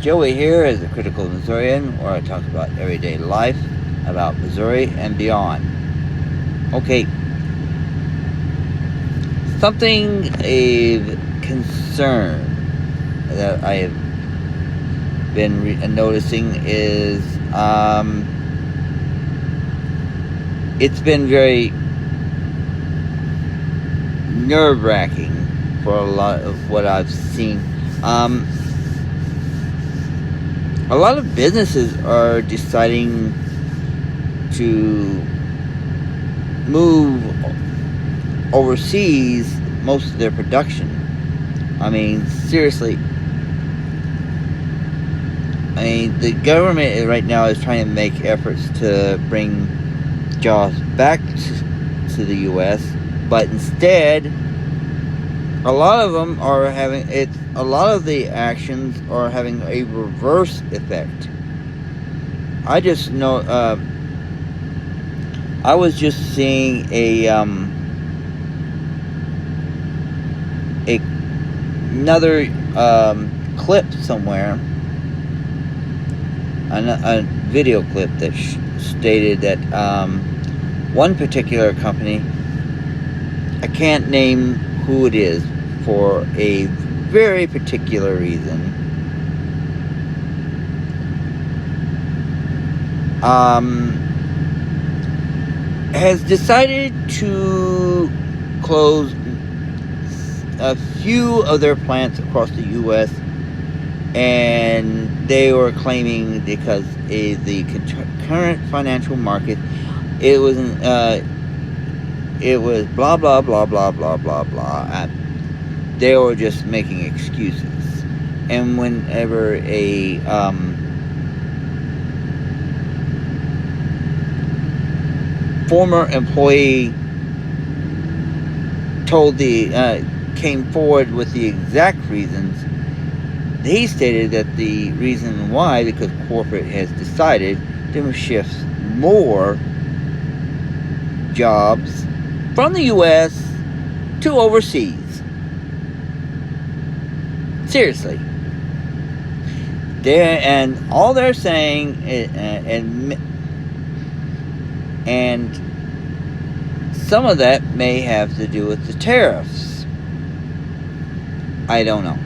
Joey here is a critical Missourian where I talk about everyday life, about Missouri and beyond. Okay, something of concern that I have been noticing is it's been very nerve-wracking for a lot of what I've seen. A lot of businesses are deciding to move overseas most of their production. I mean, seriously. I mean, the government right now is trying to make efforts to bring jobs back to the U.S., but instead, a lot of them are having it. A lot of the actions are having a reverse effect. I just know. I was just seeing another clip somewhere, a video clip that stated that one particular company, I can't name who it is for a very particular reason, has decided to close a few of their plants across the U.S., and they were claiming because of the current financial market, it was blah blah blah blah blah blah blah. They were just making excuses, and whenever a former employee came forward with the exact reasons, he stated that the reason why, because corporate has decided to shift more jobs from the U.S. to overseas. Seriously. And all they're saying, and some of that may have to do with the tariffs. I don't know.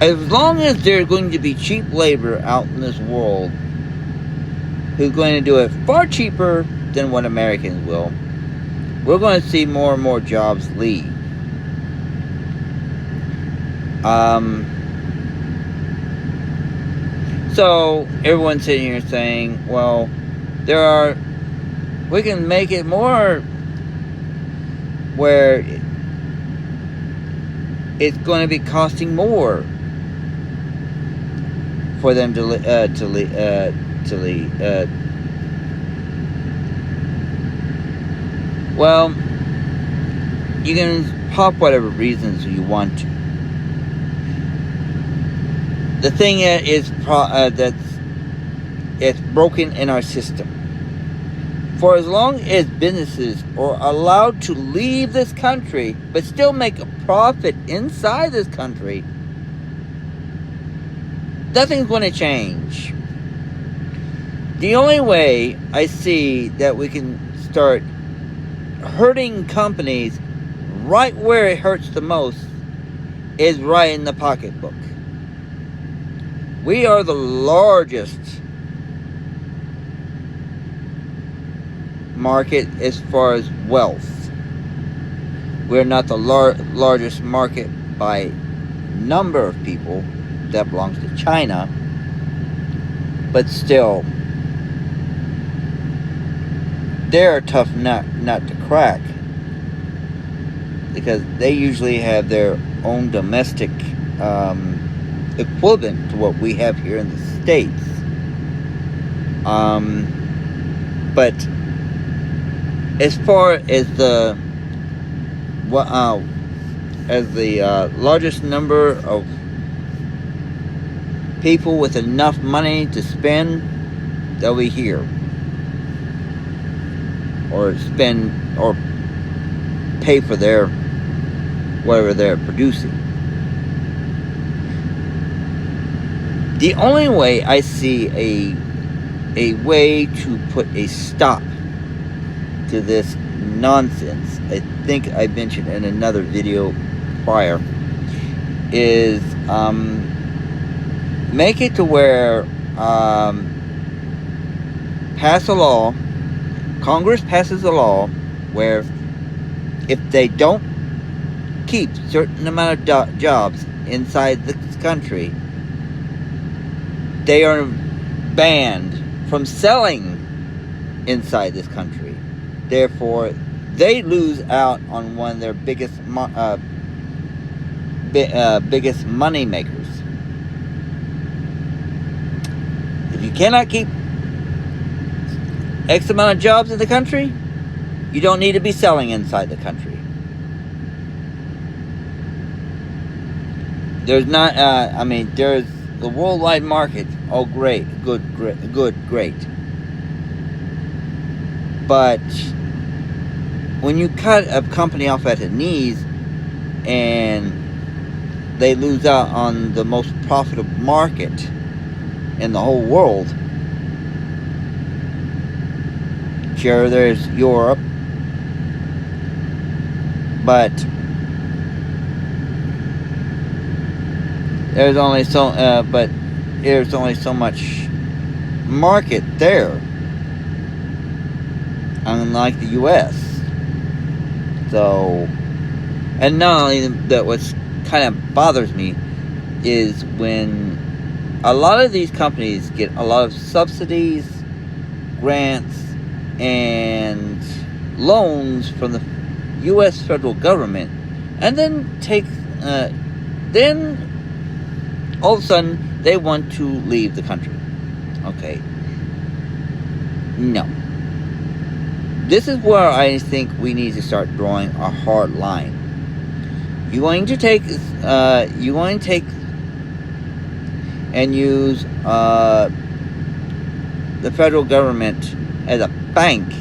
As long as there's going to be cheap labor out in this world who's going to do it far cheaper than what Americans will, we're going to see more and more jobs leave. So everyone's sitting here saying, well, we can make it more where it's going to be costing more for them to leave. Well, you can pop whatever reasons you want to. The thing is it's broken in our system. For as long as businesses are allowed to leave this country but still make a profit inside this country, nothing's going to change. The only way I see that we can start hurting companies right where it hurts the most is right in the pocketbook. We are the largest market as far as wealth. We're not the largest market by number of people. That belongs to China. But still, they're a tough nut to crack, because they usually have their own domestic equivalent to what we have here in the States. But as far as the largest number of people with enough money to spend, they'll be here, or spend or pay for their whatever they're producing. The only way I see a way to put a stop to this nonsense, I think I mentioned in another video prior, is make it to where pass a law, Congress passes a law where if they don't keep certain amount of jobs inside this country, they are banned from selling inside this country. Therefore, they lose out on one of their biggest money makers. If you cannot keep X amount of jobs in the country, you don't need to be selling inside the country. There's not, there's the worldwide market. Oh, great, great. But when you cut a company off at the knees and they lose out on the most profitable market in the whole world, sure, there's Europe, but there's only so much market there, unlike the U.S. So, and not only that, what's kind of bothers me is when a lot of these companies get a lot of subsidies, grants, and loans from the U.S. federal government, and then then all of a sudden they want to leave the country. Okay. No. This is where I think we need to start drawing a hard line. You're going to take and use the federal government as a bank.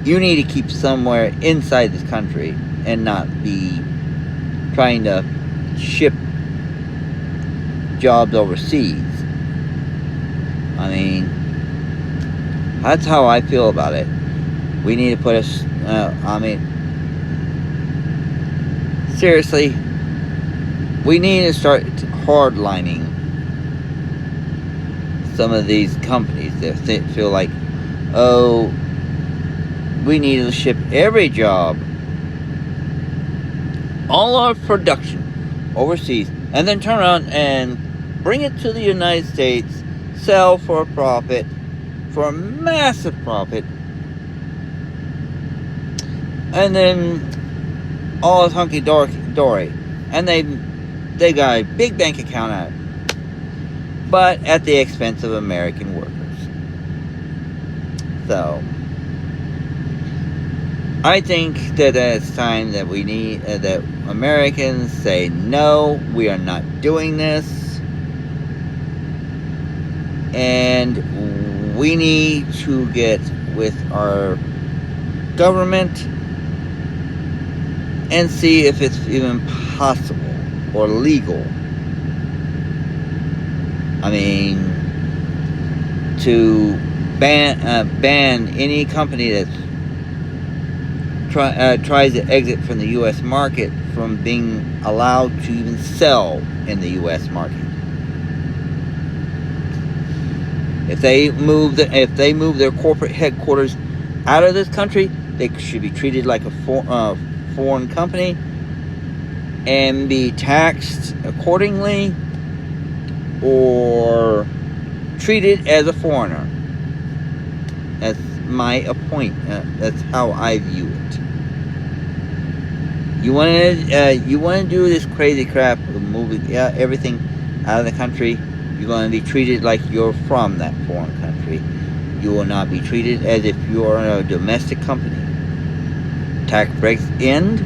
You need to keep somewhere inside this country and not be trying to ship jobs overseas. I mean, that's how I feel about it. We need to put us, seriously, we need to start hardlining some of these companies that feel like, oh, we need to ship every job, all our production overseas, and then turn around and bring it to the United States, sell for a profit, for a massive profit, and then all is hunky-dory. And they got a big bank account out of it, but at the expense of American workers. So, I think that it's time that we need, that Americans say, no, we are not doing this. And we need to get with our government and see if it's even possible or legal. I mean, to ban any company that tries to exit from the U.S. market from being allowed to even sell in the U.S. market. If they move their corporate headquarters out of this country, they should be treated like a foreign company and be taxed accordingly, or treated as a foreigner. That's my point. That's how I view it. You want to do this crazy crap of moving everything out of the country. You're going to be treated like you're from that foreign country. You will not be treated as if you are a domestic company. Tax breaks end.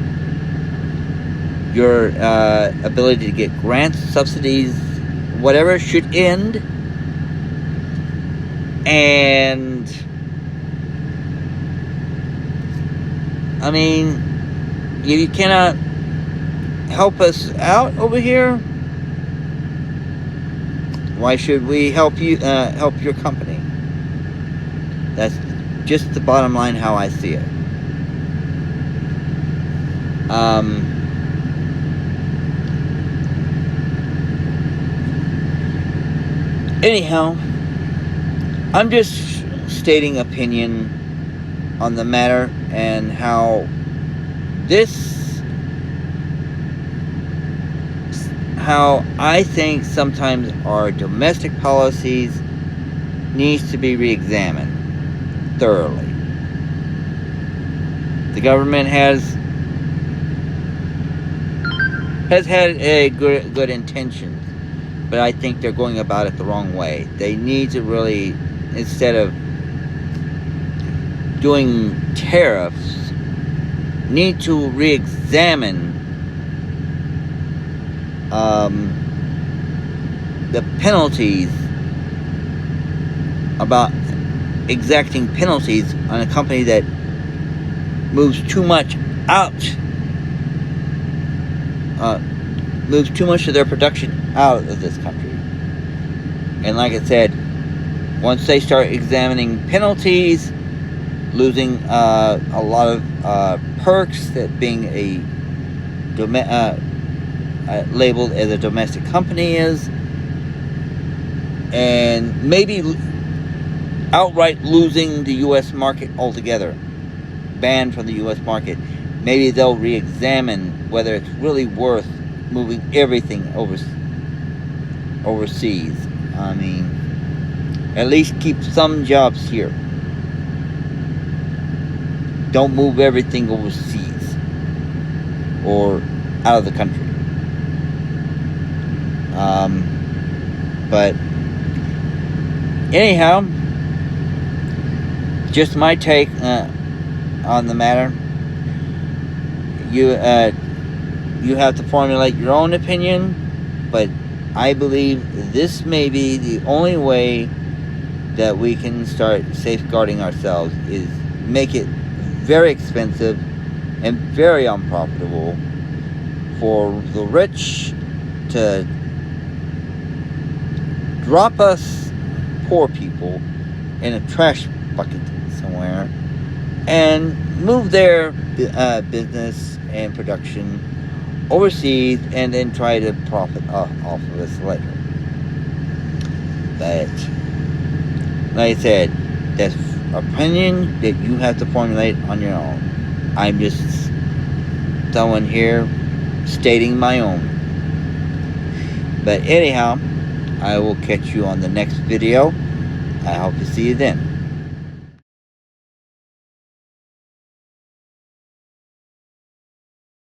Your ability to get grants, subsidies, whatever should end. And I mean, If you cannot help us out over here, why should we help you? Help your company? That's just the bottom line, how I see it. Anyhow, I'm just stating opinion on the matter and how I think sometimes our domestic policies needs to be re-examined thoroughly. The government has had a good intentions, but I think they're going about it the wrong way. They need to really, instead of doing tariffs, need to re-examine the penalties, about exacting penalties on a company that moves too much out, moves too much of their production out of this country. And like I said, once they start examining penalties, losing a lot of perks that being labeled as a domestic company is, and maybe outright losing the U.S. market altogether, banned from the U.S. market, maybe they'll re-examine whether it's really worth moving everything overseas. I mean, at least keep some jobs here. Don't move everything overseas or out of the country. But anyhow, just my take on the matter. You have to formulate your own opinion, but I believe this may be the only way that we can start safeguarding ourselves, is make it very expensive and very unprofitable for the rich to drop us poor people in a trash bucket somewhere and move their business and production overseas, and then try to profit off of us later. But like I said, that's opinion that you have to formulate on your own. I'm just someone here stating my own. But anyhow, I will catch you on the next video. I hope to see you then.